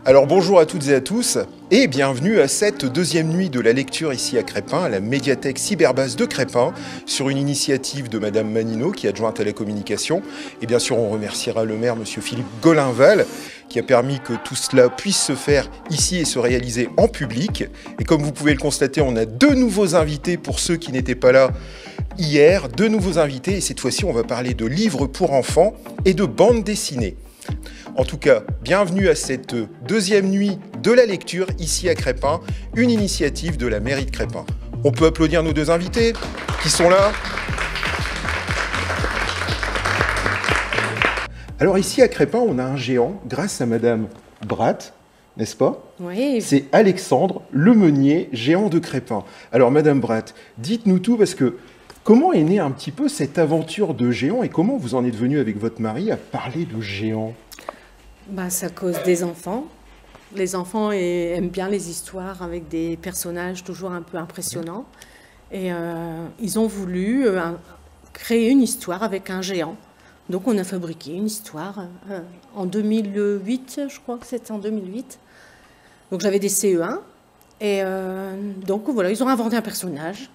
Alors bonjour à toutes et à tous et bienvenue à cette deuxième nuit de la lecture ici à Crespin, à la médiathèque Cyberbase de Crespin, sur une initiative de Madame Manino qui est adjointe à la communication. Et bien sûr on remerciera le maire Monsieur Philippe Golinval qui a permis que tout cela puisse se faire ici et se réaliser en public. Et comme vous pouvez le constater, on a deux nouveaux invités pour ceux qui n'étaient pas là hier, deux nouveaux invités et cette fois-ci on va parler de livres pour enfants et de bande dessinée. En tout cas, bienvenue à cette deuxième nuit de la lecture ici à Crespin, une initiative de la mairie de Crespin. On peut applaudir nos deux invités qui sont là. Alors ici à Crespin, on a un géant grâce à Madame Bratt, n'est-ce pas? Oui. C'est Alexandre Lemeunier, géant de Crespin. Alors Madame Bratt, dites-nous tout parce que comment est née un petit peu cette aventure de géant et comment vous en êtes venue avec votre mari à parler de géant? C'est à cause des enfants. Les enfants aiment bien les histoires avec des personnages toujours un peu impressionnants. Et ils ont voulu créer une histoire avec un géant. Donc on a fabriqué une histoire en 2008, je crois que c'était en 2008. Donc j'avais des CE1. Et donc voilà, ils ont inventé un personnage.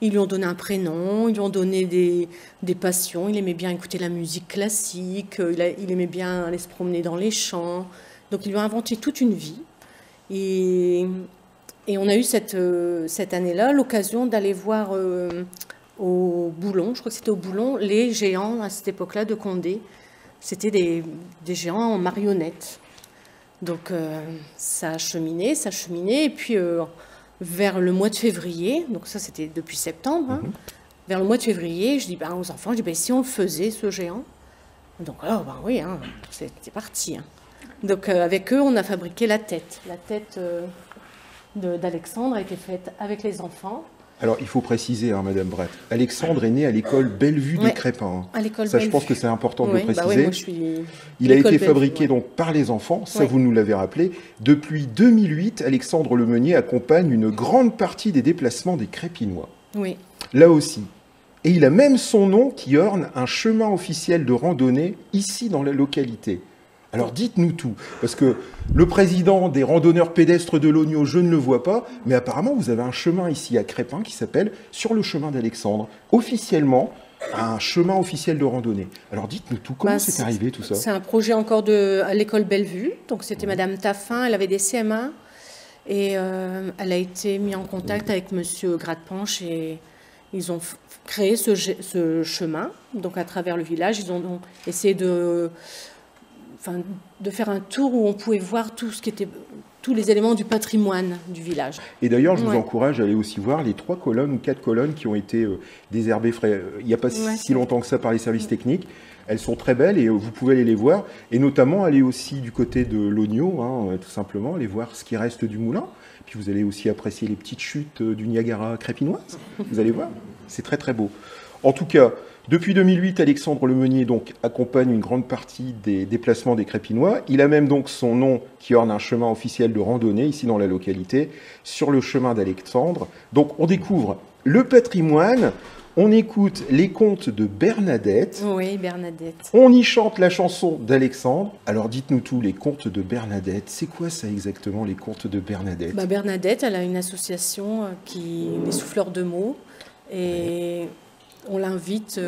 Ils lui ont donné un prénom, ils lui ont donné des passions. Il aimait bien écouter la musique classique, il aimait bien aller se promener dans les champs. Donc il lui a inventé toute une vie. Et on a eu cette année-là l'occasion d'aller voir au Boulon, je crois que c'était au Boulon, les géants à cette époque-là de Condé. C'était des géants en marionnettes. Donc ça a cheminé, et puis... vers le mois de février, donc ça c'était depuis septembre, vers le mois de février, je dis aux enfants, si on le faisait ce géant, donc alors oui, c'était parti. Donc avec eux, on a fabriqué la tête. La tête d'Alexandre a été faite avec les enfants. Alors, il faut préciser, Madame Bratt, Alexandre est né à l'école Bellevue de Crespin. À l'école ça, Bellevue. je pense que c'est important de le préciser. Moi, il a été fabriqué donc par les enfants, ça vous nous l'avez rappelé. Depuis 2008, Alexandre Lemeunier accompagne une grande partie des déplacements des Crépinois. Oui. Là aussi. Et il a même son nom qui orne un chemin officiel de randonnée ici dans la localité. Alors dites-nous tout, parce que le président des randonneurs pédestres de l'Ogno, je ne le vois pas, mais apparemment vous avez un chemin ici à Crespin qui s'appelle Sur le chemin d'Alexandre, officiellement un chemin officiel de randonnée. Alors dites-nous tout, comment c'est arrivé tout ça? C'est un projet encore à l'école Bellevue, donc c'était Madame Taffin, elle avait des CM1, et elle a été mise en contact avec Monsieur Gradepanche et ils ont créé ce chemin, donc à travers le village, ils ont donc essayé de faire un tour où on pouvait voir tous les éléments du patrimoine du village. Et d'ailleurs, je vous encourage à aller aussi voir les 3 colonnes ou 4 colonnes qui ont été désherbées il n'y a pas si longtemps que ça par les services techniques. Elles sont très belles et vous pouvez aller les voir. Et notamment aller aussi du côté de l'Ogno, tout simplement, aller voir ce qui reste du moulin. Puis vous allez aussi apprécier les petites chutes du Niagara crépinoise. Vous allez voir, c'est très très beau. En tout cas, depuis 2008, Alexandre Lemeunier donc accompagne une grande partie des déplacements des Crépinois. Il a même donc son nom qui orne un chemin officiel de randonnée ici dans la localité, sur le chemin d'Alexandre. Donc on découvre le patrimoine, on écoute les contes de Bernadette. Oui, Bernadette. On y chante la chanson d'Alexandre. Alors dites-nous tout, les contes de Bernadette, c'est quoi ça exactement, les contes de Bernadette? Bernadette, elle a une association les souffleurs de mots. Et... on l'invite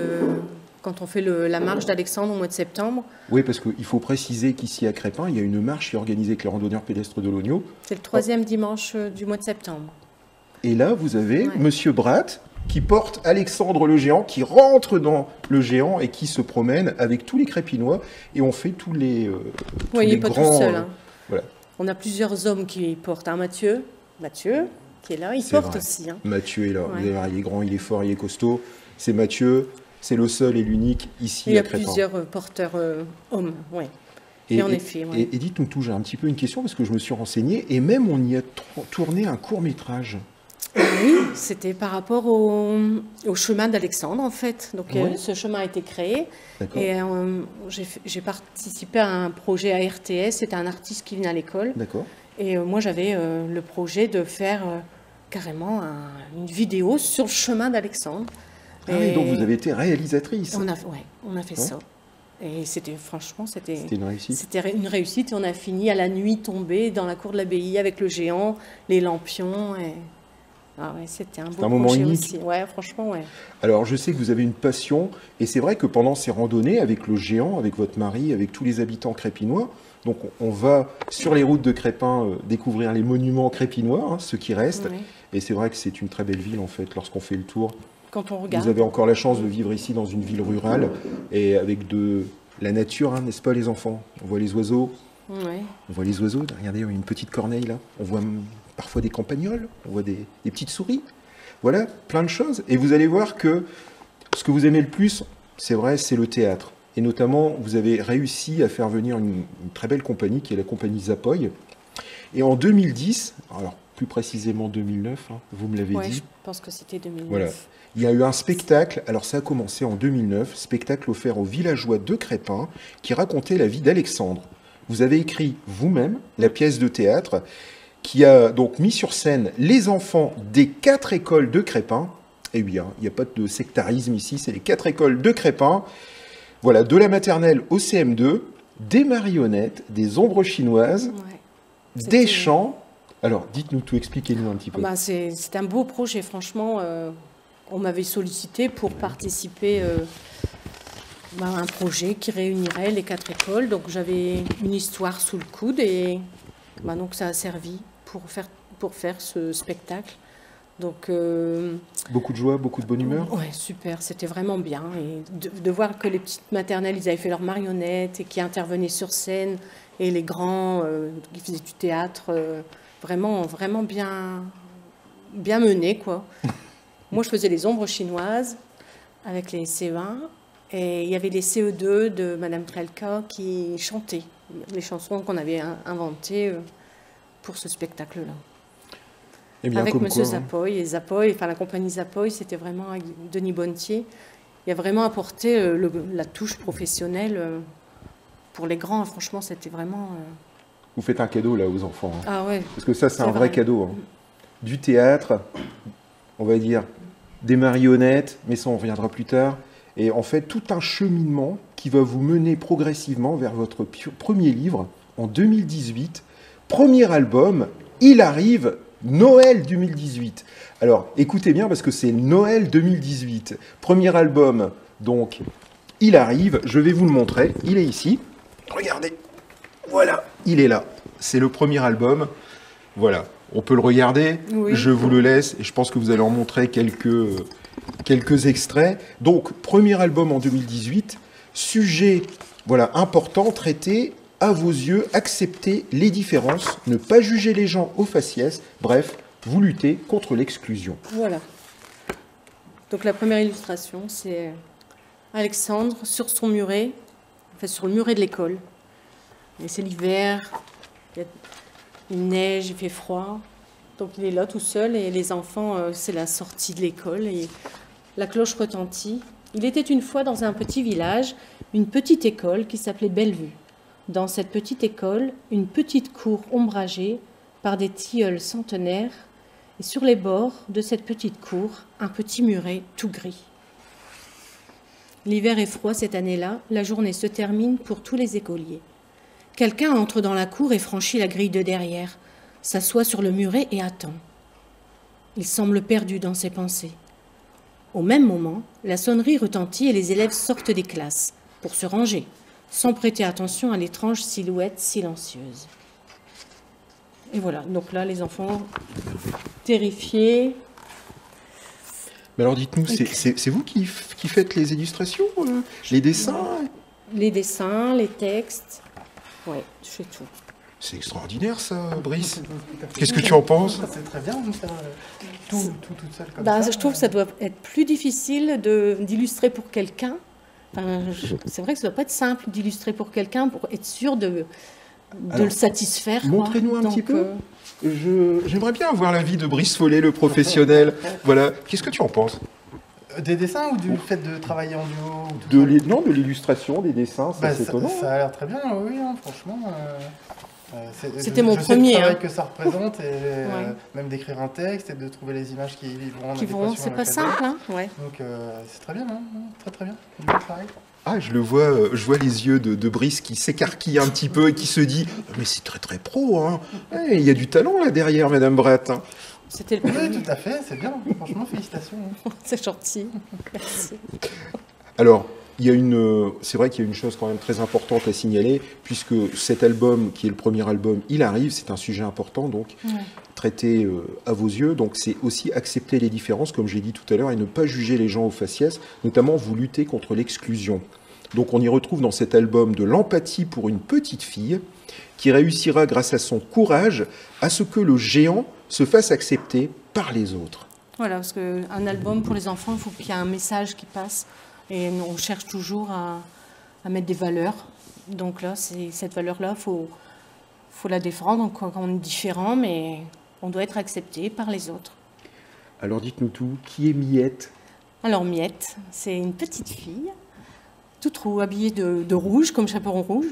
quand on fait la marche d'Alexandre au mois de septembre. Oui, parce qu'il faut préciser qu'ici à Crespin, il y a une marche qui est organisée avec les randonneurs pédestres de l'Ogno. C'est le 3e dimanche du mois de septembre. Et là, vous avez Monsieur Bratt qui porte Alexandre le géant, qui rentre dans le géant et qui se promène avec tous les Crépinois. Et on fait tous les il n'est pas tout seul. Voilà. On a plusieurs hommes qui portent. Mathieu qui est là, il porte aussi. Mathieu est là. Vous allez voir, il est grand, il est fort, il est costaud. C'est Mathieu, c'est le seul et l'unique ici à Crespin. Il y a plusieurs porteurs hommes, oui. Et en effet. Et dites-nous tout, j'ai un petit peu une question parce que je me suis renseigné et même on y a tourné un court-métrage. Oui, c'était par rapport au chemin d'Alexandre en fait. Donc ce chemin a été créé et j'ai participé à un projet à RTS, c'était un artiste qui venait à l'école. D'accord. Et moi j'avais le projet de faire carrément une vidéo sur le chemin d'Alexandre. Ah oui, donc vous avez été réalisatrice. On a fait ça. Et c'était, franchement, C'était une réussite. c'était une réussite. Et on a fini à la nuit tombée dans la cour de l'abbaye avec le géant, les lampions. Et... Ah ouais, c'était un beau moment projet unique. aussi. Ouais, franchement, ouais. Alors, je sais que vous avez une passion, et c'est vrai que pendant ces randonnées, avec le géant, avec votre mari, avec tous les habitants crépinois, donc on va sur les routes de Crépin découvrir les monuments crépinois, hein, ceux qui restent, Ouais. et c'est vrai que c'est une très belle ville, en fait, lorsqu'on fait le tour. Quand on regarde. Vous avez encore la chance de vivre ici dans une ville rurale, et avec de la nature, hein, n'est-ce pas, les enfants? On voit les oiseaux, Ouais. on voit les oiseaux, regardez, il y a une petite corneille là, on voit parfois des campagnols, on voit des petites souris, voilà, plein de choses. Et vous allez voir que ce que vous aimez le plus, c'est vrai, c'est le théâtre. Et notamment, vous avez réussi à faire venir une très belle compagnie, qui est la compagnie Zapoy. Et en 2010, alors plus précisément 2009, hein, vous me l'avez Ouais, dit, je pense que c'était 2009. voilà. Il y a eu un spectacle, alors ça a commencé en 2009, spectacle offert aux villageois de Crépin, qui racontait la vie d'Alexandre. Vous avez écrit vous-même la pièce de théâtre, qui a donc mis sur scène les enfants des 4 écoles de Crépin. Et oui, hein, il n'y a pas de sectarisme ici, c'est les 4 écoles de Crépin. Voilà, de la maternelle au CM2, des marionnettes, des ombres chinoises, Ouais. des chants. Alors, dites-nous tout, expliquez-nous un petit peu. Bah, c'est un beau projet, franchement. On m'avait sollicité pour participer à un projet qui réunirait les 4 écoles. Donc j'avais une histoire sous le coude et donc ça a servi pour faire ce spectacle. Donc, Beaucoup de joie, beaucoup de bonne humeur. ouais, super, c'était vraiment bien. Et de voir que les petites maternelles, ils avaient fait leurs marionnettes et qui intervenaient sur scène, et les grands qui faisaient du théâtre, vraiment, vraiment bien mené, quoi. Moi, je faisais les ombres chinoises avec les CE1, et il y avait les CE2 de Madame Krelka qui chantaient les chansons qu'on avait inventées pour ce spectacle-là. Eh bien, Avec comme Monsieur quoi, hein. Zapoy et Zapoy, enfin la compagnie Zapoy, c'était vraiment avec Denis Bonnetier. Il a vraiment apporté la touche professionnelle pour les grands. Franchement, c'était vraiment. Vous faites un cadeau là aux enfants. Hein. Ah ouais. Parce que ça, c'est C'est un vrai vrai. cadeau. Hein. Du théâtre, on va dire, des marionnettes, mais ça on reviendra plus tard. Et en fait, tout un cheminement qui va vous mener progressivement vers votre premier livre en 2018. Premier album, il arrive, Noël 2018. Alors, écoutez bien parce que c'est Noël 2018. Premier album, donc, il arrive. Je vais vous le montrer. Il est ici. Regardez. Voilà, il est là. C'est le premier album. Voilà. On peut le regarder, Oui. je vous le laisse, et je pense que vous allez en montrer quelques extraits. Donc, premier album en 2018, sujet voilà, important, traité, à vos yeux, accepter les différences, ne pas juger les gens au faciès, bref, vous luttez contre l'exclusion. Voilà. Donc la première illustration, c'est Alexandre sur son muret, enfin sur le muret de l'école. Et c'est l'hiver, il neige, il fait froid. Donc il est là tout seul et les enfants, c'est la sortie de l'école et la cloche retentit. Il était une fois dans un petit village, une petite école qui s'appelait Bellevue. Dans cette petite école, une petite cour ombragée par des tilleuls centenaires et sur les bords de cette petite cour, un petit muret tout gris. L'hiver est froid cette année-là, la journée se termine pour tous les écoliers. Quelqu'un entre dans la cour et franchit la grille de derrière, s'assoit sur le muret et attend. Il semble perdu dans ses pensées. Au même moment, la sonnerie retentit et les élèves sortent des classes pour se ranger, sans prêter attention à l'étrange silhouette silencieuse. Et voilà, donc là, les enfants terrifiés. Mais alors dites-nous, c'est vous qui faites les illustrations, les dessins? Les dessins, les textes. Ouais, je fais tout. C'est extraordinaire ça, Brice. Qu'est-ce que tu en penses? C'est très bien de faire tout toute seule comme Bah, ça. je trouve que ça doit être plus difficile d'illustrer pour quelqu'un. Enfin, c'est vrai que ça doit pas être simple d'illustrer pour quelqu'un pour être sûr de Alors, le satisfaire. montrez-nous un Donc, petit peu. J'aimerais bien avoir l'avis de Brice Follet, le professionnel. Voilà. Qu'est-ce que tu en penses? Des dessins ou du fait de travailler en duo ou tout ça Non, de l'illustration, des dessins, Bah, c'est étonnant. ça a l'air très bien, oui, hein, franchement. C'était mon je sais premier, le travail hein. que ça représente, et Ouais. Même d'écrire un texte et de trouver les images qui vont en qui vont, adéquation c'est avec pas la simple, hein. Ouais. Donc c'est très bien, hein, très très bien. Bon travail. Ah, je vois les yeux de Brice qui s'écarquillent un petit peu et qui se dit « Mais c'est très très pro, hein. Il y a du talent là derrière, Madame Bratt. Hein. » C'était le Oui, premier. tout à fait, c'est bien. Franchement, félicitations. C'est gentil. Merci. Alors, c'est vrai qu'il y a une chose quand même très importante à signaler, puisque cet album, qui est le premier album, il arrive, c'est un sujet important, donc Ouais. traité à vos yeux, donc c'est aussi accepter les différences, comme j'ai dit tout à l'heure, et ne pas juger les gens au faciès, notamment vous luttez contre l'exclusion. Donc on y retrouve dans cet album de l'empathie pour une petite fille, qui réussira grâce à son courage à ce que le géant se fasse accepter par les autres. Voilà, parce qu'un album pour les enfants, il faut qu'il y ait un message qui passe. Et on cherche toujours à mettre des valeurs. Donc là, cette valeur-là, faut la défendre. Donc, on est différent, mais on doit être accepté par les autres. Alors dites-nous tout, qui est Miette? Alors Miette, c'est une petite fille, toute habillée de rouge, comme chaperon rouge,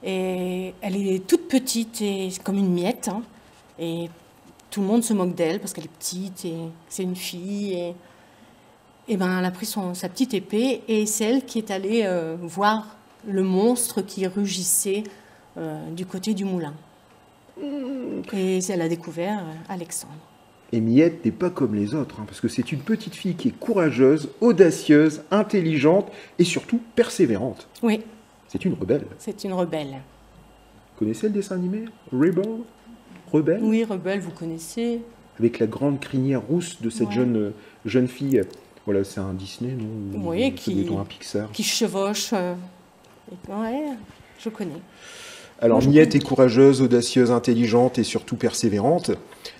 et elle est toute petite et c'est comme une miette. Hein, et tout le monde se moque d'elle parce qu'elle est petite et c'est une fille. Et ben, elle a pris sa petite épée et c'est elle qui est allée voir le monstre qui rugissait du côté du moulin. Et elle a découvert Alexandre. Et Miette n'est pas comme les autres, hein, parce que c'est une petite fille qui est courageuse, audacieuse, intelligente et surtout persévérante. Oui, C'est une rebelle. c'est une rebelle. Vous connaissez le dessin animé Rebel? Rebelle? Oui, rebelle, vous connaissez. Avec la grande crinière rousse de cette Ouais. jeune fille. Voilà, c'est un Disney, non? Oui, Ça doit être un Pixar. qui chevauche. Ouais, je connais. Alors, Moi, je Miette connais. est courageuse, audacieuse, intelligente et surtout persévérante.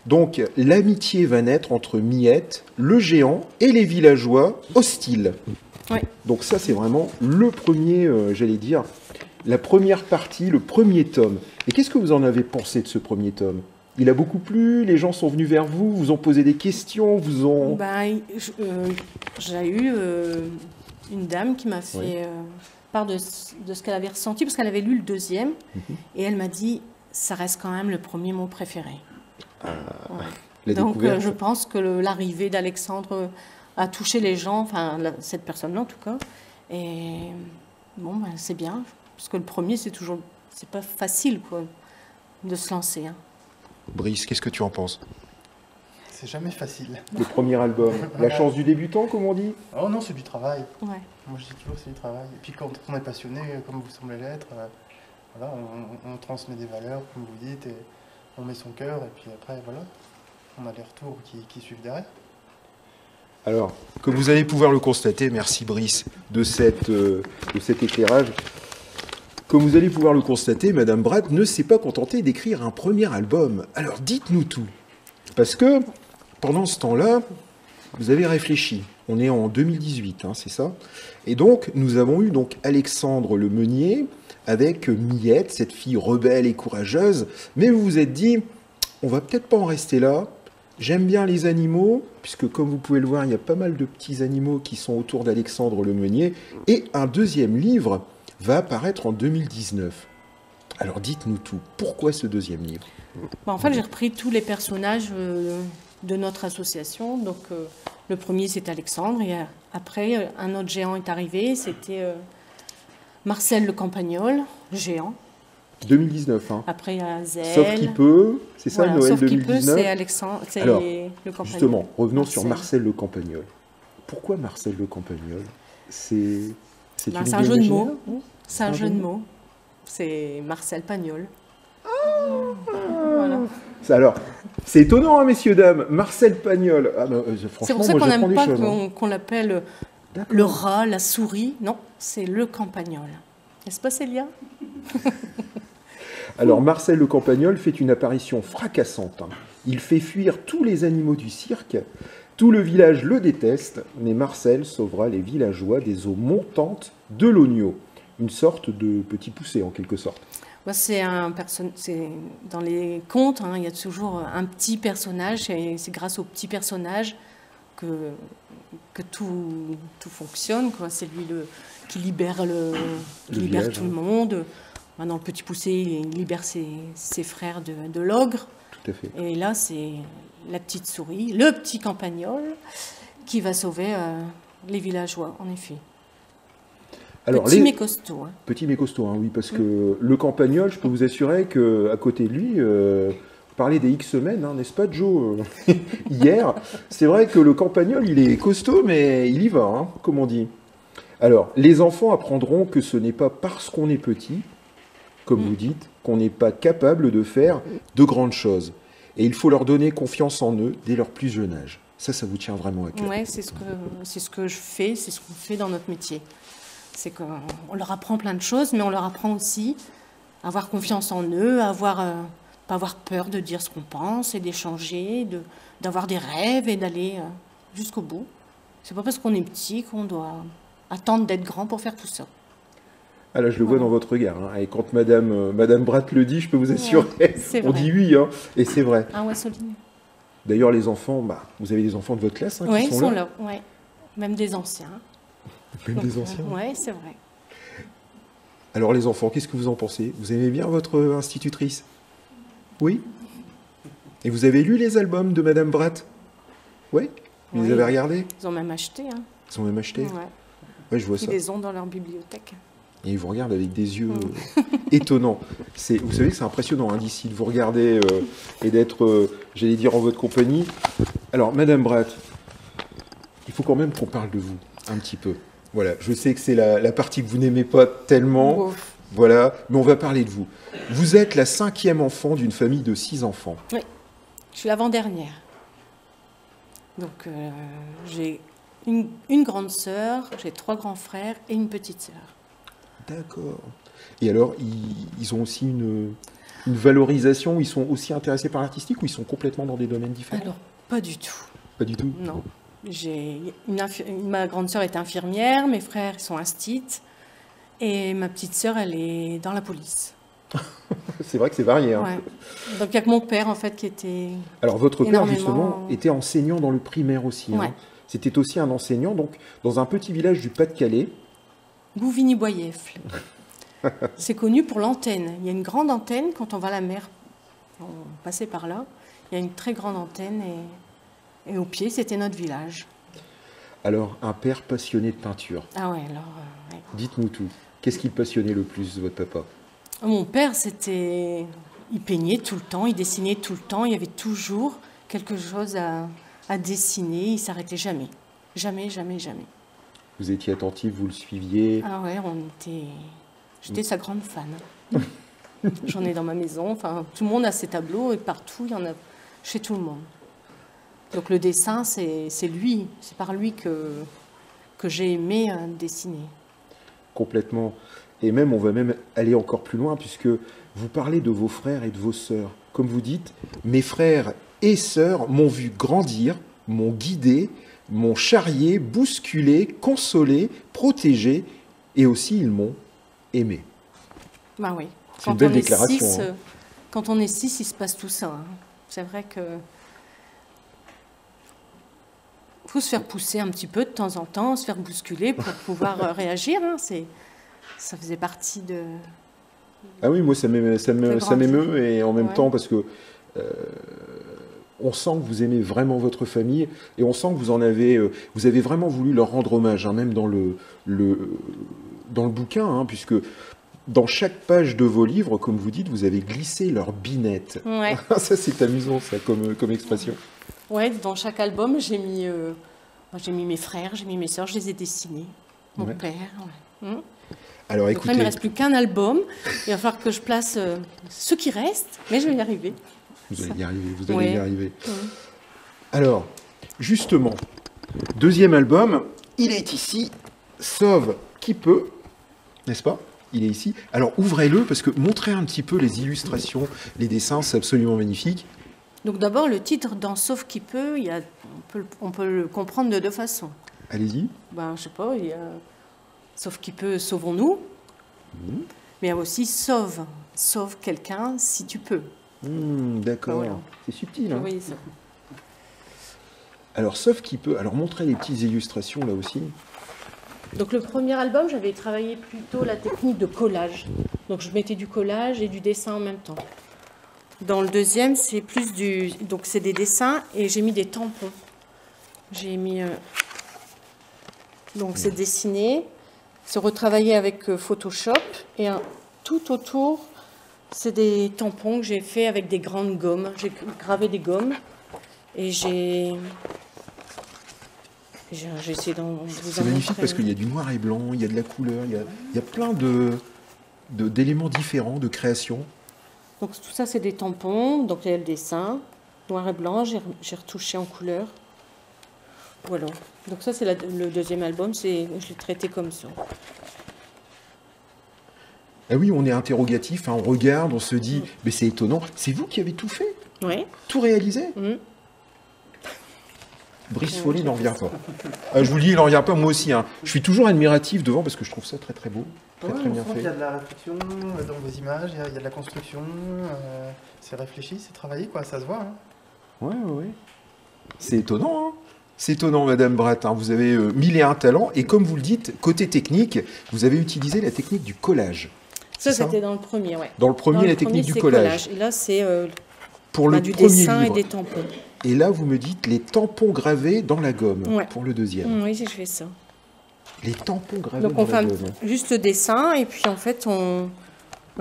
Donc, l'amitié va naître entre Miette, le géant, et les villageois hostiles. Ouais. Donc ça, c'est vraiment le premier, j'allais dire, la première partie, le premier tome. Et qu'est-ce que vous en avez pensé de ce premier tome? Il a beaucoup plu, les gens sont venus vers vous, vous ont posé des questions, vous ont... Ben, j'ai eu une dame qui m'a fait Oui. part de ce qu'elle avait ressenti, parce qu'elle avait lu le deuxième, et elle m'a dit, ça reste quand même le premier mot préféré. Ouais. La Donc découverte. je pense que l'arrivée d'Alexandre a touché les gens, enfin cette personne-là en tout cas, et bon, ben, c'est bien, parce que le premier, c'est pas facile quoi, de se lancer. Hein. Brice, qu'est-ce que tu en penses? C'est jamais facile. Le premier album, la chance du débutant, comme on dit? Oh non, c'est du travail. Ouais. Moi, je dis toujours c'est du travail. Et puis quand on est passionné, comme vous semblez l'être, voilà, on transmet des valeurs, comme vous dites, et on met son cœur, et puis après, voilà, on a les retours qui suivent derrière. Alors, comme vous allez pouvoir le constater, merci Brice de cet éclairage. Comme vous allez pouvoir le constater, Madame Bratt ne s'est pas contentée d'écrire un premier album. Alors dites-nous tout. Parce que pendant ce temps-là, vous avez réfléchi. On est en 2018, hein, c'est ça? Et donc, nous avons eu donc Alexandre le Meunier avec Miette, cette fille rebelle et courageuse. Mais vous vous êtes dit, on va peut-être pas en rester là. J'aime bien les animaux, puisque comme vous pouvez le voir, il y a pas mal de petits animaux qui sont autour d'Alexandre le Meunier. Et un deuxième livre va apparaître en 2019. Alors dites-nous tout. Pourquoi ce deuxième livre? Bon, en fait, j'ai repris tous les personnages de notre association. Donc, le premier, c'est Alexandre. Et après, un autre géant est arrivé. C'était Marcel le Campagnol, géant. 2019, hein. Après, il y a Zèle. Sauf qui peut, c'est ça, Voilà, Noël sauf qui peut, 2019. c'est Alexandre, c'est Alors, le Campagnol. Justement, revenons sur Marcel. Marcel le Campagnol. Pourquoi Marcel le Campagnol? C'est Ben, une c'est un idée jeu de imaginaire, mots. non? C'est un jeu de mots. C'est Marcel Pagnol. Voilà. Alors, c'est étonnant, hein, messieurs, dames. Marcel Pagnol. Ah, ben, franchement, C'est pour ça moi, qu'on j'apprends n'aime des pas choses, hein. qu'on l'appelle D'accord. le rat, la souris. Non, c'est le Campagnol. N'est-ce pas, Célia? Alors, Marcel le Campagnol fait une apparition fracassante. Hein. Il fait fuir tous les animaux du cirque. Tout le village le déteste, mais Marcel sauvera les villageois des eaux montantes de l'Ogno. Une sorte de petit poussé, en quelque sorte. Moi, c'est dans les contes, hein, il y a toujours un petit personnage, et c'est grâce au petit personnage que tout fonctionne, quoi. C'est lui qui libère village, tout le monde. Dans le petit poussé, il libère ses frères de l'ogre. Tout à fait. Et là, c'est la petite souris, le petit campagnol, qui va sauver les villageois, en effet. Alors, Petit mais costaud. Hein. Petit mais costaud, hein, oui, parce que le campagnol, je peux vous assurer qu'à côté de lui, vous parlez des X semaines, hein, n'est-ce pas, Joe hier, c'est vrai que le campagnol, il est costaud, mais il y va, hein, comme on dit. Alors, les enfants apprendront que ce n'est pas parce qu'on est petit, comme vous dites, qu'on n'est pas capable de faire de grandes choses. Et il faut leur donner confiance en eux dès leur plus jeune âge. Ça vous tient vraiment à cœur. Oui, c'est ce que je fais, c'est ce qu'on fait dans notre métier. C'est qu'on leur apprend plein de choses, mais on leur apprend aussi à avoir confiance en eux, pas avoir peur de dire ce qu'on pense et d'échanger, d'avoir des rêves et d'aller jusqu'au bout. C'est pas parce qu'on est petit qu'on doit attendre d'être grand pour faire tout ça. Ah là, je le vois dans votre regard. Hein. Et quand Madame Bratt le dit, je peux vous assurer, on vrai. dit oui, hein, et c'est vrai. Ah ouais, Soline. D'ailleurs, les enfants, vous avez des enfants de votre classe hein, oui, qui ils sont là. Ouais. Même des anciens. Même des anciens. Oui, c'est vrai. Alors les enfants, qu'est-ce que vous en pensez? Vous aimez bien votre institutrice? Oui? Et vous avez lu les albums de Madame Bratt? Oui? Vous les avez regardés? Ils ont même acheté. Hein. Ils ont même acheté? Ouais. Ouais, je vois Ils ça. les ont dans leur bibliothèque. Et ils vous regardent avec des yeux étonnants. Vous savez que c'est impressionnant hein, d'ici de vous regarder et d'être, j'allais dire, en votre compagnie. Alors, Madame Bratt, il faut quand même qu'on parle de vous un petit peu. Voilà, je sais que c'est la partie que vous n'aimez pas tellement. Ouf. Voilà, mais on va parler de vous. Vous êtes la 5e enfant d'une famille de 6 enfants. Oui, je suis l'avant-dernière. Donc, j'ai une grande sœur, j'ai 3 grands frères et une petite sœur. D'accord. Et alors, ils ont aussi une valorisation, ils sont aussi intéressés par l'artistique ou ils sont complètement dans des domaines différents? Alors, pas du tout. Pas du tout? Non. Ma grande sœur est infirmière, mes frères sont instits, et ma petite sœur, elle est dans la police. C'est vrai que c'est varié. Hein. Ouais. Donc, il n'y a que mon père, en fait, qui était... Alors, votre père, énormément... justement, était enseignant dans le primaire aussi. Ouais. Hein. C'était aussi un enseignant, donc, dans un petit village du Pas-de-Calais. Bouvigny-Boyeffle. C'est connu pour l'antenne. Il y a une grande antenne, quand on va à la mer, on passait par là, il y a une très grande antenne, et au pied, c'était notre village. Alors, un père passionné de peinture. Ah ouais, alors... ouais. Dites-nous tout. Qu'est-ce qui le passionnait le plus, votre papa? Mon père, il peignait tout le temps, il dessinait tout le temps, il y avait toujours quelque chose à dessiner, il ne s'arrêtait jamais. Jamais, jamais, jamais. Vous étiez attentif, vous le suiviez? Ah ouais, j'étais sa grande fan. J'en ai dans ma maison, enfin, tout le monde a ses tableaux et partout, il y en a chez tout le monde. Donc le dessin, c'est lui, c'est par lui que j'ai aimé dessiner. Complètement. Et même, on va même aller encore plus loin, puisque vous parlez de vos frères et de vos sœurs. Comme vous dites, mes frères et sœurs m'ont vu grandir, m'ont guidé, m'ont charrié, bousculé, consolé, protégé, et aussi ils m'ont aimé. Bah oui. C'est une belle déclaration. Quand on est 6, il se passe tout ça. Hein. C'est vrai que faut se faire pousser un petit peu de temps en temps, se faire bousculer pour pouvoir réagir. Hein. Ça faisait partie de... Ah oui, moi ça m'émeut et en même temps parce que on sent que vous aimez vraiment votre famille et on sent que vous avez vraiment voulu leur rendre hommage, hein, même dans le bouquin, hein, puisque dans chaque page de vos livres, comme vous dites, vous avez glissé leur binette. Ouais. Ça c'est amusant ça comme expression. Ouais, dans chaque album, j'ai mis mes frères, j'ai mis mes sœurs, je les ai dessinés. Mon père. Ouais. Alors Donc écoutez, là, il ne me reste plus qu'un album. Il va falloir que je place ce qui reste, mais je vais y arriver. vous allez y arriver, vous allez y arriver. Ouais. Alors, justement, deuxième album, il est ici, Sauve qui peut, n'est-ce pas? Il est ici. Alors ouvrez-le parce que montrez un petit peu les illustrations, les dessins, c'est absolument magnifique. Donc d'abord, le titre dans Sauve qui peut, on peut le comprendre de 2 façons. Allez-y. Ben, je sais pas, il y a Sauve qui peut, sauvons-nous. Mais il y a aussi sauve quelqu'un si tu peux. D'accord, Voilà. c'est subtil. Hein. Oui, ça. Alors, Sauve qui peut. Alors, montrez les petites illustrations là aussi. Donc le premier album, j'avais travaillé plutôt la technique de collage. Donc je mettais du collage et du dessin en même temps. Dans le deuxième, c'est plus donc c'est des dessins et j'ai mis des tampons. J'ai mis donc c'est dessiné C'est retravaillé avec Photoshop et tout autour, c'est des tampons que j'ai fait avec des grandes gommes. J'ai gravé des gommes et j'ai essayé d'en vous en C'est magnifique montrer. parce qu'il y a du noir et blanc, il y a de la couleur, il y a plein d'éléments différents de création. Donc tout ça, c'est des tampons. Donc il y a le dessin, noir et blanc. J'ai retouché en couleur. Voilà. Donc ça, c'est le deuxième album. Je l'ai traité comme ça. Ah oui, on est interrogatif, hein, on regarde, on se dit, mais c'est étonnant. C'est vous qui avez tout fait, Oui. tout réalisé. Brice Follet n'en revient pas. Ah, je vous le dis, il n'en revient pas, moi aussi. Hein. Je suis toujours admiratif devant parce que je trouve ça très très beau, très Ouais, très on bien sent fait. qu'il y a de la réflexion dans vos images, il y a de la construction, c'est réfléchi, c'est travaillé, quoi, ça se voit. Hein. Ouais. C'est étonnant, hein. C'est étonnant, Madame Bratt. Hein. Vous avez 1001 talents et comme vous le dites, côté technique, vous avez utilisé la technique du collage. Ça, C'est ça c'était dans le premier, ouais. Dans le premier, Dans le la technique du c'est collage. Et là, c'est Pour le du premier dessin livre. et des tampons. Et là, vous me dites les tampons gravés dans la gomme Ouais. pour le deuxième. Oui, j'ai fait ça. Les tampons gravés Donc dans on fait la gomme. juste le dessin et puis en fait,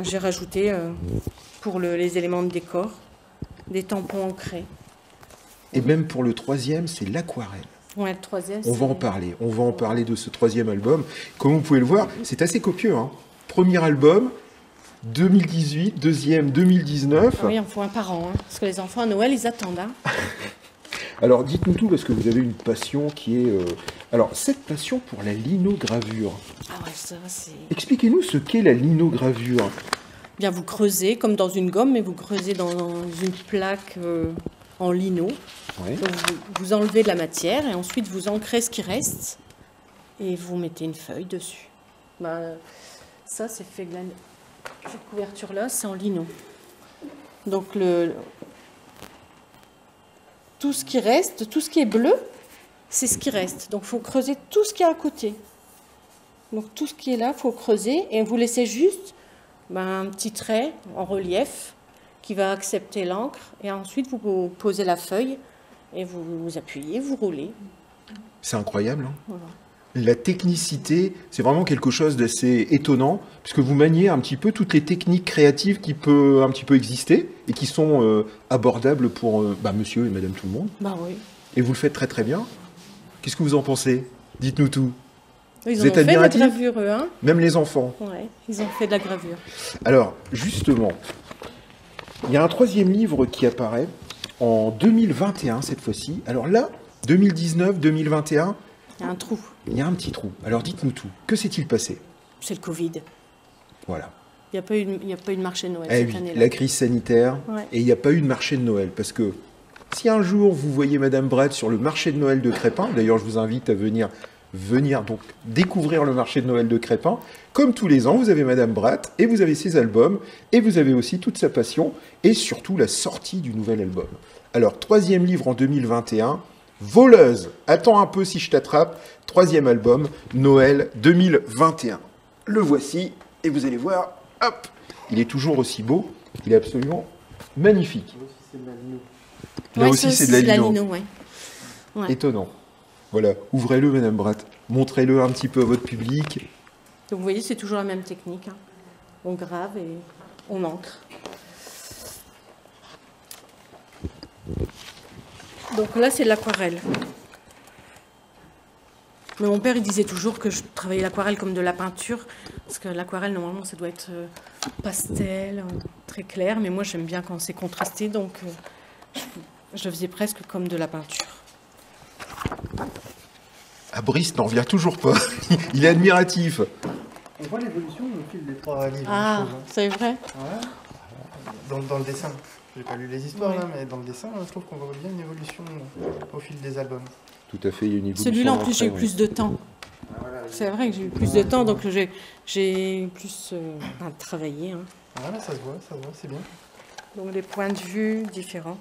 j'ai rajouté pour les éléments de décor des tampons ancrés. Et même pour le troisième, c'est l'aquarelle. Ouais, le troisième. On va en parler. On va en parler de ce troisième album. Comme vous pouvez le voir, c'est assez copieux. Hein. Premier album, 2018, deuxième, 2019. Ah oui, il en faut un par an. Hein, parce que les enfants à Noël, ils attendent. Hein. Alors, dites-nous tout, parce que vous avez une passion qui est... Alors, cette passion pour la linogravure. Ah ouais, ça, c'est... Expliquez-nous ce qu'est la linogravure. Bien, vous creusez comme dans une gomme, mais vous creusez dans une plaque en lino. Ouais. Donc, vous enlevez de la matière et ensuite vous ancrez ce qui reste et vous mettez une feuille dessus. Ça, c'est fait... Cette couverture-là, c'est en lino. Donc, tout ce qui reste, tout ce qui est bleu, c'est ce qui reste. Donc, il faut creuser tout ce qui est à côté. Donc, tout ce qui est là, il faut creuser et vous laissez juste un petit trait en relief qui va accepter l'encre. Et ensuite, vous posez la feuille et vous appuyez, vous roulez. C'est incroyable. Hein. Voilà. La technicité, c'est vraiment quelque chose d'assez étonnant, puisque vous maniez un petit peu toutes les techniques créatives qui peuvent un petit peu exister et qui sont abordables pour monsieur et madame tout le monde. Bah oui. Et vous le faites très très bien. Qu'est-ce que vous en pensez? Dites-nous tout. Ils Vous ont êtes fait de la admiratif? gravure, eux, hein. Même les enfants. Ouais, ils ont fait de la gravure. Alors, justement, il y a un troisième livre qui apparaît en 2021 cette fois-ci. Alors là, 2019, 2021, Il y a un trou. il y a un petit trou. Alors dites-nous tout. Que s'est-il passé? C'est le Covid. Voilà. Il n'y a pas eu de marché de Noël Eh cette oui, année-là. la crise sanitaire, Ouais. et il n'y a pas eu de marché de Noël. Parce que si un jour vous voyez Madame Bratt sur le marché de Noël de Crépin, d'ailleurs je vous invite à venir donc découvrir le marché de Noël de Crépin, comme tous les ans, vous avez Madame Bratt, et vous avez ses albums, et vous avez aussi toute sa passion, et surtout la sortie du nouvel album. Alors, troisième livre en 2021, Voleuse, attends un peu si je t'attrape, troisième album, Noël 2021. Le voici, et vous allez voir, hop, il est toujours aussi beau, il est absolument magnifique. Là Ouais, aussi, ça c'est de la lino. ouais. Ouais. Étonnant. Voilà, ouvrez-le, Madame Bratt. Montrez-le un petit peu à votre public. Donc vous voyez, c'est toujours la même technique. Hein. On grave et on ancre. Donc là, c'est de l'aquarelle. Mais mon père, il disait toujours que je travaillais l'aquarelle comme de la peinture. Parce que l'aquarelle, normalement, ça doit être pastel, très clair. Mais moi, j'aime bien quand c'est contrasté. Donc, je le faisais presque comme de la peinture. Ah, Brice n'en revient toujours pas. Il est admiratif. On voit l'évolution au fil des trois livres. Ah, je trouve, hein. c'est vrai. Ouais. Dans le dessin. J'ai pas lu les histoires Ouais. là, mais dans le dessin, je trouve qu'on voit bien une évolution au fil des albums. Tout à fait, il y a une évolution. Celui-là, en plus, j'ai eu après, plus de temps. C'est vrai que j'ai eu plus de temps, donc j'ai plus travaillé. Hein. Voilà, ça se voit, c'est bien. Donc des points de vue différents.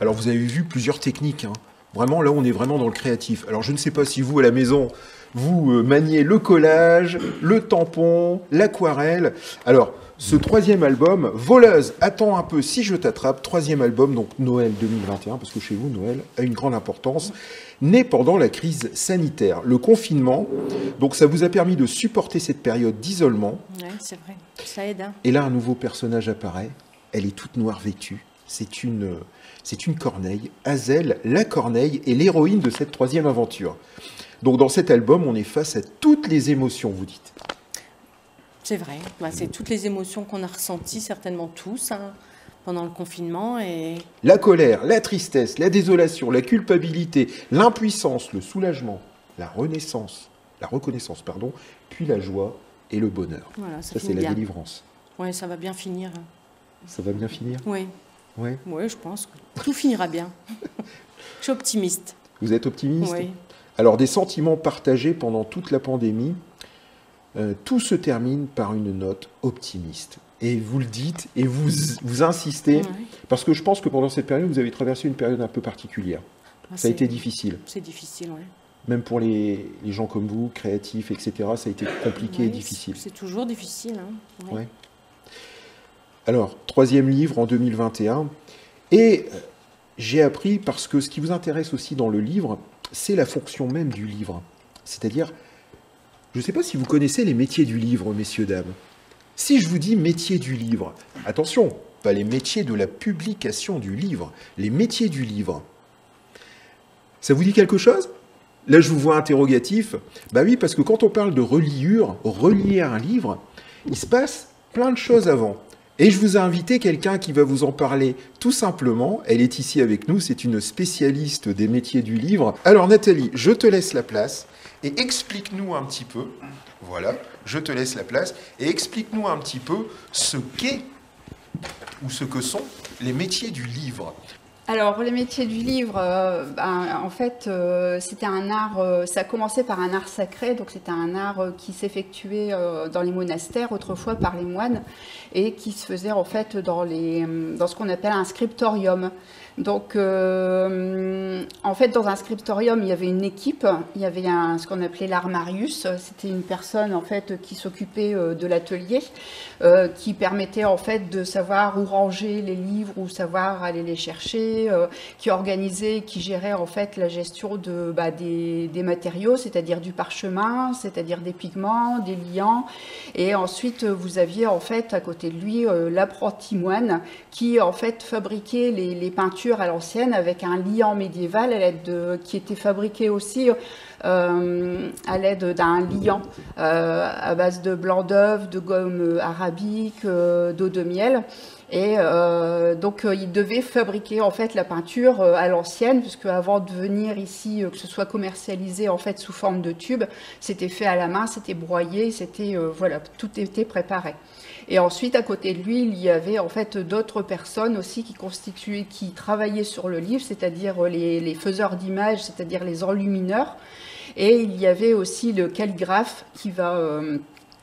Alors, vous avez vu plusieurs techniques. Hein. Vraiment, là, on est vraiment dans le créatif. Alors, je ne sais pas si vous, à la maison, vous maniez le collage, le tampon, l'aquarelle. Alors, ce troisième album, Voleuse, attends un peu si je t'attrape, troisième album, donc Noël 2021, parce que chez vous, Noël a une grande importance, né pendant la crise sanitaire, le confinement. Donc ça vous a permis de supporter cette période d'isolement. Oui, c'est vrai, ça aide. Hein. Et là, un nouveau personnage apparaît, elle est toute noire vêtue, c'est une corneille, Hazel, la corneille, est l'héroïne de cette troisième aventure. Donc dans cet album, on est face à toutes les émotions, vous dites. C'est vrai, c'est toutes les émotions qu'on a ressenties, certainement tous, hein, pendant le confinement. Et... La colère, la tristesse, la désolation, la culpabilité, l'impuissance, le soulagement, la reconnaissance, puis la joie et le bonheur. Voilà, ça c'est la délivrance. Oui, ça va bien finir. Ça va bien finir? Oui. Oui, je pense que tout finira bien. Je suis optimiste. Vous êtes optimiste? Oui. Alors, des sentiments partagés pendant toute la pandémie, tout se termine par une note optimiste. Et vous le dites, et vous insistez, parce que je pense que pendant cette période, vous avez traversé une période un peu particulière. Ça a été difficile. C'est difficile, oui. Même pour les gens comme vous, créatifs, etc., ça a été compliqué et difficile. C'est toujours difficile. Hein. Ouais. Alors, troisième livre en 2021. Et j'ai appris, parce que ce qui vous intéresse aussi dans le livre, c'est la fonction même du livre. C'est-à-dire, je ne sais pas si vous connaissez les métiers du livre, messieurs, dames. Si je vous dis métier du livre, attention, pas les métiers de la publication du livre, les métiers du livre. Ça vous dit quelque chose? Là, je vous vois interrogatif. Bah oui, parce que quand on parle de reliure, relier un livre, il se passe plein de choses avant. Et je vous ai invité quelqu'un qui va vous en parler tout simplement. Elle est ici avec nous, c'est une spécialiste des métiers du livre. Alors Nathalie, je te laisse la place et explique-nous un petit peu, voilà, je te laisse la place, et explique-nous un petit peu ce qu'est ou ce que sont les métiers du livre. Alors, les métiers du livre, en fait, c'était un art, ça a commencé par un art sacré, donc c'était un art qui s'effectuait dans les monastères, autrefois par les moines, et qui se faisait en fait dans ce qu'on appelle un scriptorium. Donc, en fait, dans un scriptorium, il y avait une équipe, il y avait ce qu'on appelait l'armarius, c'était une personne en fait qui s'occupait de l'atelier, qui permettait en fait de savoir où ranger les livres, où savoir aller les chercher, qui organisait, qui gérait en fait la gestion des matériaux, c'est-à-dire du parchemin, c'est-à-dire des pigments, des liants, et ensuite vous aviez en fait à côté de lui l'apprenti moine qui en fait fabriquait les peintures à l'ancienne avec un liant médiéval qui était fabriqué aussi à l'aide d'un liant à base de blanc d'œuf, de gomme arabique, d'eau de miel. Et donc il devait fabriquer en fait la peinture à l'ancienne, puisque avant de venir ici, que ce soit commercialisé en fait sous forme de tube, c'était fait à la main, c'était broyé, c'était voilà, tout était préparé. Et ensuite, à côté de lui, il y avait en fait d'autres personnes aussi qui travaillaient sur le livre, c'est-à-dire les faiseurs d'images, c'est-à-dire les enlumineurs. Et il y avait aussi le calligraphe qui va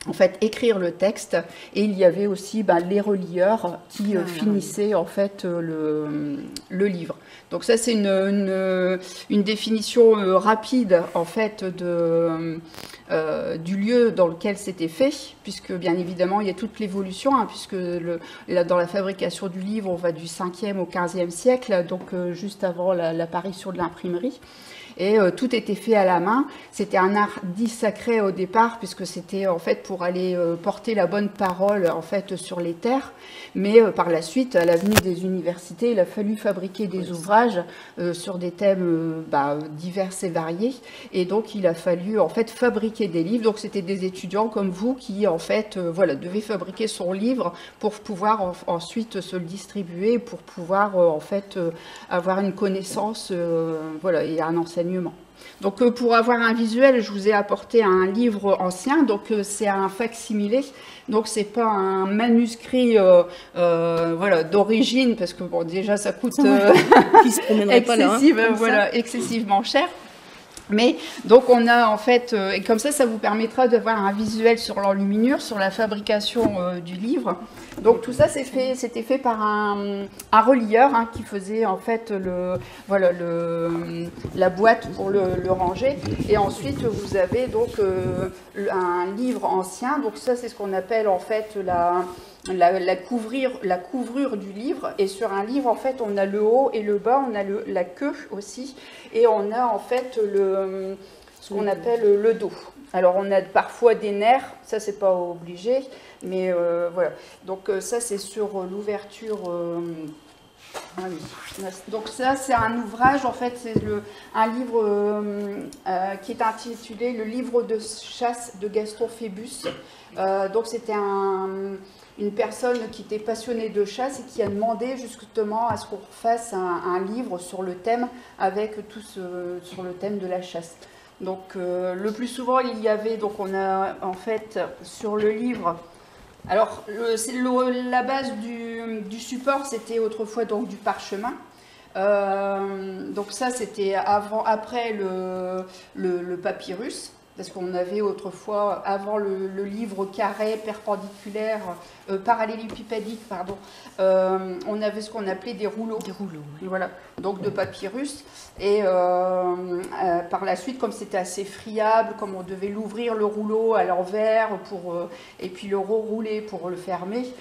en fait écrire le texte, et il y avait aussi les relieurs qui finissaient en fait le livre. Donc ça c'est une définition rapide en fait du lieu dans lequel c'était fait, puisque bien évidemment il y a toute l'évolution, puisque dans la fabrication du livre on va du 5e au 15e siècle, donc juste avant l'apparition de l'imprimerie. Et tout était fait à la main. C'était un art dit sacré au départ, puisque c'était en fait pour aller porter la bonne parole en fait sur les terres. Mais par la suite, à l'avenue des universités, il a fallu fabriquer des ouvrages sur des thèmes divers et variés. Et donc, il a fallu en fait fabriquer des livres. Donc, c'était des étudiants comme vous qui en fait devaient fabriquer son livre pour pouvoir ensuite se le distribuer, pour pouvoir en fait avoir une connaissance et un enseignement. Donc pour avoir un visuel, je vous ai apporté un livre ancien, donc c'est un fac-similé, donc c'est pas un manuscrit d'origine, parce que bon déjà ça coûte qui se promènerait pas là, excessivement cher. Mais donc on a en fait, et comme ça vous permettra d'avoir un visuel sur l'enluminure, sur la fabrication du livre. Donc tout ça c'était fait par un relieur hein, qui faisait en fait la boîte pour le ranger. Et ensuite vous avez donc un livre ancien. Donc ça c'est ce qu'on appelle en fait la couvrure du livre. Et sur un livre en fait on a le haut et le bas, on a la queue aussi. Et on a en fait ce qu'on appelle le dos. Alors on a parfois des nerfs, ça c'est pas obligé, mais voilà. Donc ça c'est sur l'ouverture. Ah oui. Donc ça c'est un ouvrage, en fait c'est un livre qui est intitulé Le livre de chasse de Gaston Phébus. Donc c'était une personne qui était passionnée de chasse et qui a demandé justement à ce qu'on fasse un livre sur le thème, avec sur le thème de la chasse. Donc le plus souvent il y avait, donc on a en fait sur le livre, alors la base du support c'était autrefois donc du parchemin. Donc ça c'était après le papyrus. Parce qu'on avait autrefois, avant le livre carré, perpendiculaire, parallélépipédique, pardon, on avait ce qu'on appelait des rouleaux. Des rouleaux, oui. Voilà, donc de papyrus. Et par la suite, comme c'était assez friable, comme on devait l'ouvrir le rouleau à l'envers, et puis le rerouler pour le fermer,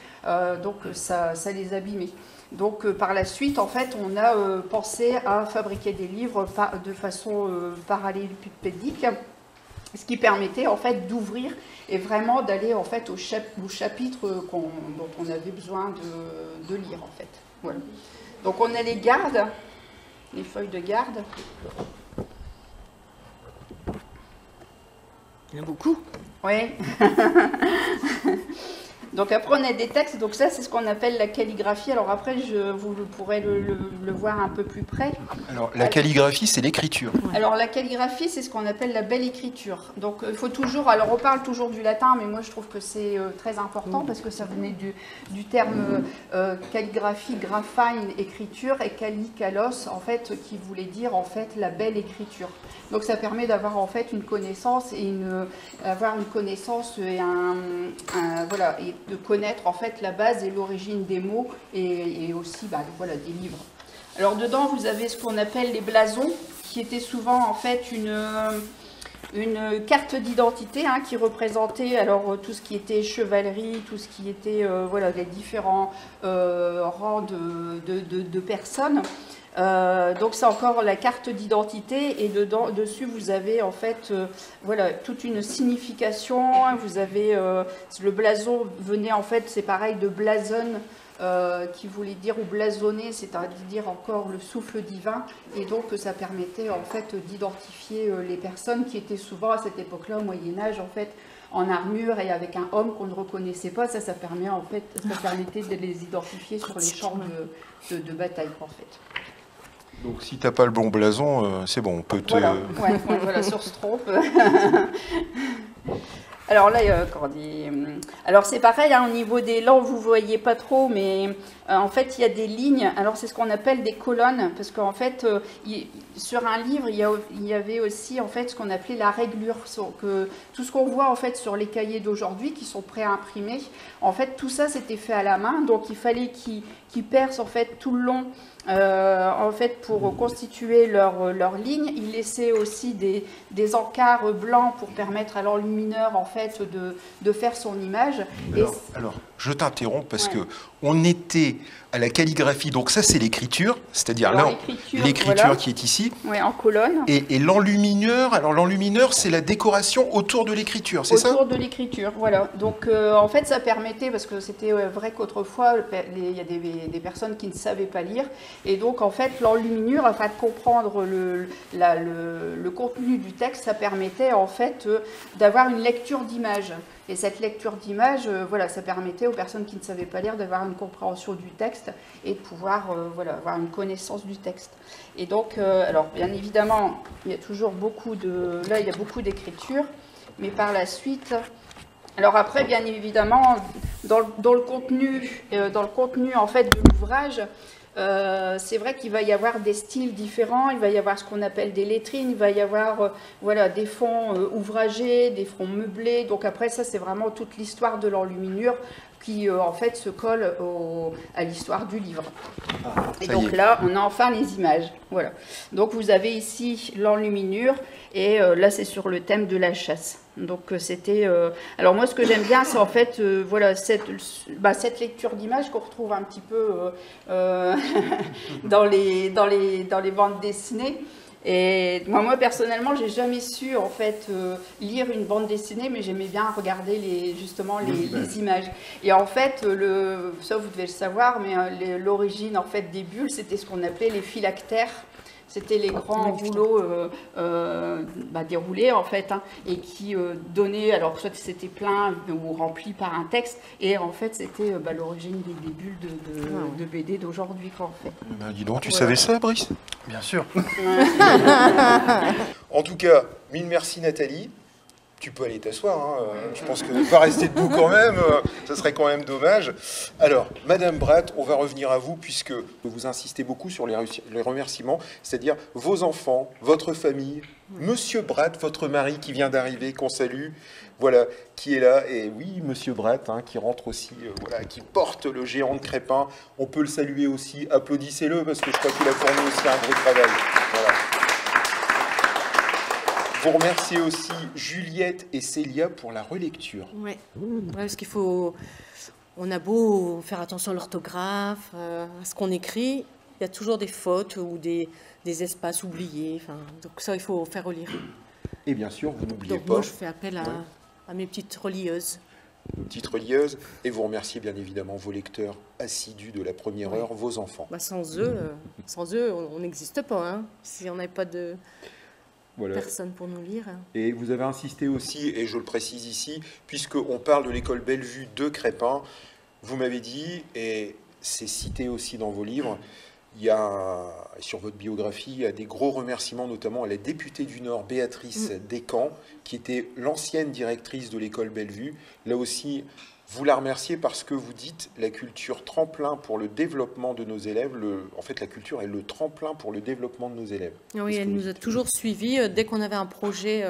donc ça les abîmait. Donc par la suite, en fait, on a pensé à fabriquer des livres de façon parallélépipédique, ce qui permettait en fait d'ouvrir et vraiment d'aller en fait au chapitre dont on avait besoin de lire en fait. Voilà. Donc on a les gardes, les feuilles de garde. Il y en a beaucoup. Oui. Donc après on a des textes, donc ça c'est ce qu'on appelle la calligraphie. Alors après vous pourrez le voir un peu plus près. Alors la calligraphie c'est l'écriture. Alors la calligraphie c'est ce qu'on appelle la belle écriture. Donc il faut toujours, alors on parle toujours du latin, mais moi je trouve que c'est très important parce que ça venait du terme calligraphie, graphine, écriture, et kalikalos en fait qui voulait dire en fait la belle écriture. Donc ça permet d'avoir en fait une connaissance et voilà, et de connaître en fait la base et l'origine des mots et aussi voilà, des livres. Alors dedans vous avez ce qu'on appelle les blasons, qui étaient souvent en fait une carte d'identité hein, qui représentait alors tout ce qui était chevalerie, tout ce qui était voilà, les différents rangs de personnes. Donc c'est encore la carte d'identité, et dessus vous avez en fait voilà, toute une signification. Vous avez le blason venait en fait, c'est pareil, de blason, qui voulait dire, ou blasonner, c'est-à-dire encore le souffle divin, et donc ça permettait en fait d'identifier les personnes qui étaient souvent à cette époque-là, au Moyen-Âge, en fait en armure et avec un homme qu'on ne reconnaissait pas. Ça permet en fait, ça permettait de les identifier sur les champs de bataille en fait. Donc si t'as pas le bon blason, c'est bon, on peut te... Voilà, voilà sur ce trompe. Alors là, alors c'est pareil, hein, au niveau des langues, vous ne voyez pas trop, mais en fait, il y a des lignes. Alors c'est ce qu'on appelle des colonnes, parce qu'en fait, sur un livre, il y avait aussi en fait ce qu'on appelait la réglure. Tout ce qu'on voit en fait sur les cahiers d'aujourd'hui, qui sont pré-imprimés, en fait, tout ça c'était fait à la main. Donc il fallait qu'ils percent en fait tout le long. En fait, pour constituer leur ligne, ils laissaient aussi des encarts blancs pour permettre à l'enlumineur en fait de faire son image. Alors je t'interromps parce que on était à la calligraphie, donc ça c'est l'écriture, c'est-à-dire là l'écriture voilà, qui est ici, en colonne. Et l'enlumineur, alors l'enlumineur c'est la décoration autour de l'écriture, c'est ça? Autour de l'écriture, voilà. Donc en fait ça permettait, parce que c'était vrai qu'autrefois il y a des personnes qui ne savaient pas lire, et donc en fait l'enluminure, afin de comprendre le contenu du texte, ça permettait en fait d'avoir une lecture d'image. Et cette lecture d'image, voilà, ça permettait aux personnes qui ne savaient pas lire d'avoir une compréhension du texte et de pouvoir voilà, avoir une connaissance du texte. Et donc, alors bien évidemment, il y a toujours beaucoup là il y a beaucoup d'écriture, mais par la suite, alors après bien évidemment, dans le contenu en fait de l'ouvrage, c'est vrai qu'il va y avoir des styles différents, il va y avoir ce qu'on appelle des lettrines, il va y avoir voilà, des fonds ouvragés, des fonds meublés. Donc après ça, c'est vraiment toute l'histoire de l'enluminure qui en fait se colle à l'histoire du livre. Et donc là, on a enfin les images. Voilà. Donc vous avez ici l'enluminure et là c'est sur le thème de la chasse. Donc c'était. Alors moi ce que j'aime bien c'est en fait voilà cette lecture d'images qu'on retrouve un petit peu dans les bandes dessinées. Et moi personnellement, j'ai jamais su en fait lire une bande dessinée, mais j'aimais bien regarder justement les images. Et en fait, ça vous devez le savoir, mais l'origine en fait des bulles, c'était ce qu'on appelait les phylactères. C'était les grands rouleaux déroulés en fait, hein, et qui donnaient, alors soit c'était plein ou rempli par un texte, et en fait c'était l'origine des bulles de BD d'aujourd'hui en fait. Ben, dis donc, tu savais ça, Brice? Bien sûr. En tout cas, mille merci Nathalie. Tu peux aller t'asseoir, hein. Je pense que ne pas rester debout quand même, ça serait quand même dommage. Alors, Madame Bratt, on va revenir à vous puisque vous insistez beaucoup sur les remerciements, c'est-à-dire vos enfants, votre famille, Monsieur Bratt, votre mari qui vient d'arriver, qu'on salue, voilà, qui est là, et oui, Monsieur Bratt, hein, qui rentre aussi, voilà, qui porte le géant de Crépin. On peut le saluer aussi, applaudissez-le parce que je crois qu'il a fourni aussi un gros travail. Voilà. Vous remerciez aussi Juliette et Célia pour la relecture. Oui, parce qu'il faut... On a beau faire attention à l'orthographe, à ce qu'on écrit, il y a toujours des fautes ou des espaces oubliés. Enfin, donc ça, il faut faire relire. Et bien sûr, vous n'oubliez pas... Moi, je fais appel à mes petites relieuses. Petites relieuses. Et vous remerciez bien évidemment vos lecteurs assidus de la première heure, vos enfants. Sans eux, on n'existe pas. Hein, si on n'avait pas de... Voilà. Personne pour nous lire. Et vous avez insisté aussi, et je le précise ici, puisqu'on parle de l'école Bellevue de Crépin, vous m'avez dit, et c'est cité aussi dans vos livres, il y a, sur votre biographie, il y a des gros remerciements, notamment à la députée du Nord, Béatrice Descamps, qui était l'ancienne directrice de l'école Bellevue. Là aussi, vous la remerciez parce que vous dites la culture tremplin pour le développement de nos élèves. En fait, la culture est le tremplin pour le développement de nos élèves. Oui, elle nous a toujours suivis. Dès qu'on avait un projet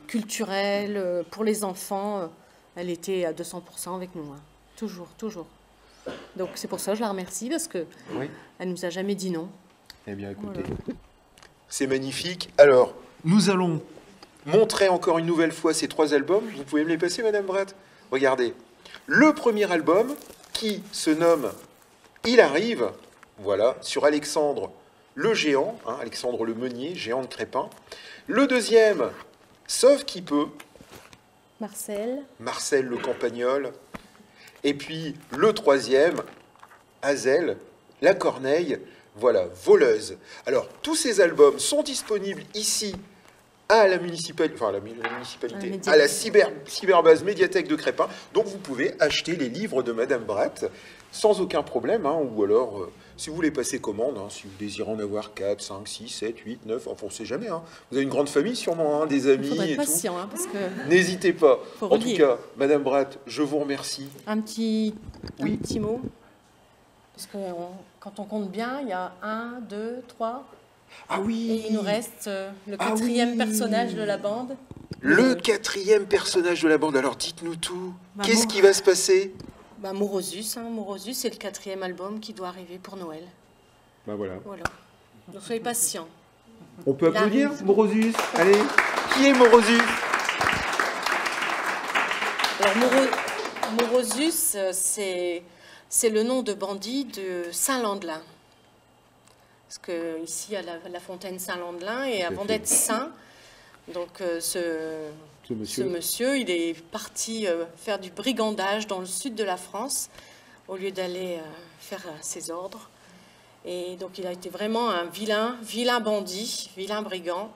culturel pour les enfants, elle était à 200% avec nous. Hein. Toujours, toujours. Donc c'est pour ça que je la remercie parce que elle nous a jamais dit non. Eh bien, écoutez, c'est magnifique. Alors, nous allons montrer encore une nouvelle fois ces 3 albums. Vous pouvez me les passer, Madame Bratt? Regardez. Le premier album qui se nomme « Il arrive », voilà, sur Alexandre le géant, hein, Alexandre le meunier, géant de Crépin. Le deuxième, « Sauve qui peut », Marcel le campagnol. Et puis le troisième, Hazel, la corneille, voilà, voleuse. Alors, tous ces albums sont disponibles ici à la municipalité, à la cyberbase médiathèque de Crépin. Donc vous pouvez acheter les livres de Madame Bratt sans aucun problème, hein, ou alors, si vous voulez passer commande, hein, si vous désirez en avoir 4, 5, 6, 7, 8, 9, enfin on ne sait jamais. Hein. Vous avez une grande famille sûrement, hein, des amis et tout. Hein, parce que... N'hésitez pas. En tout cas, Madame Bratt, je vous remercie. Un petit mot. Parce que quand on compte bien, il y a 1, 2, 3... Ah oui. Et il nous reste le 4e personnage de la bande. Le 4e personnage de la bande. Alors dites-nous tout. Qu'est-ce qui va se passer? Morosus. Hein. Morosus, c'est le 4e album qui doit arriver pour Noël. Voilà. Donc soyez patients. On peut applaudir Morosus. Allez. Qui est Morosus? Alors Morosus, c'est le nom de bandit de Saint-Landelin. Parce qu'ici, il y a la fontaine Saint-Landelin, et avant d'être saint, donc ce monsieur, il est parti faire du brigandage dans le sud de la France, au lieu d'aller faire ses ordres. Et donc, il a été vraiment un vilain bandit, vilain brigand,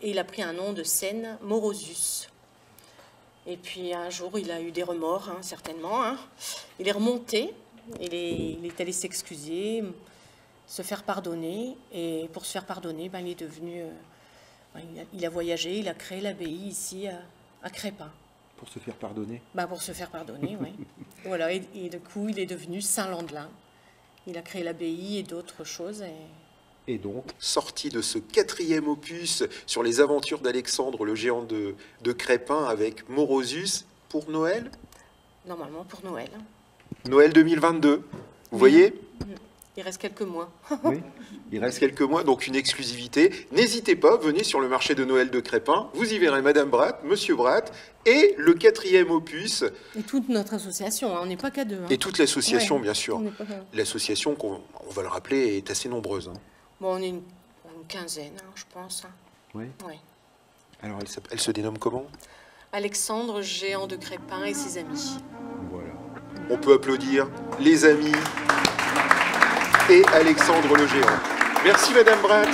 et il a pris un nom de scène, Morosus. Et puis, un jour, il a eu des remords, hein, certainement. Hein. Il est remonté, il est allé s'excuser, se faire pardonner, et pour se faire pardonner, il est devenu, il a voyagé, il a créé l'abbaye ici à Crépin. Pour se faire pardonner? Pour se faire pardonner, oui. Voilà, et du coup, il est devenu Saint-Landelin. Il a créé l'abbaye et d'autres choses. Et donc, sorti de ce 4e opus sur les aventures d'Alexandre, le géant de Crespin, avec Morosus, pour Noël? Normalement pour Noël. Noël 2022, vous voyez? Il reste quelques mois. Oui, il reste quelques mois, donc une exclusivité. N'hésitez pas, venez sur le marché de Noël de Crespin, vous y verrez Madame Bratt, Monsieur Bratt, et le 4e opus. Et toute notre association, hein, on n'est pas qu'à 2. Hein. Et toute l'association, Ouais, bien sûr. L'association, on va le rappeler, est assez nombreuse. Hein. Bon, on est une quinzaine, hein, je pense. Hein. Oui. Ouais. Alors, elle se dénomme comment? Alexandre, géant de Crespin et ses amis. Voilà. On peut applaudir les amis et Alexandre le géant. Merci Madame Bratt.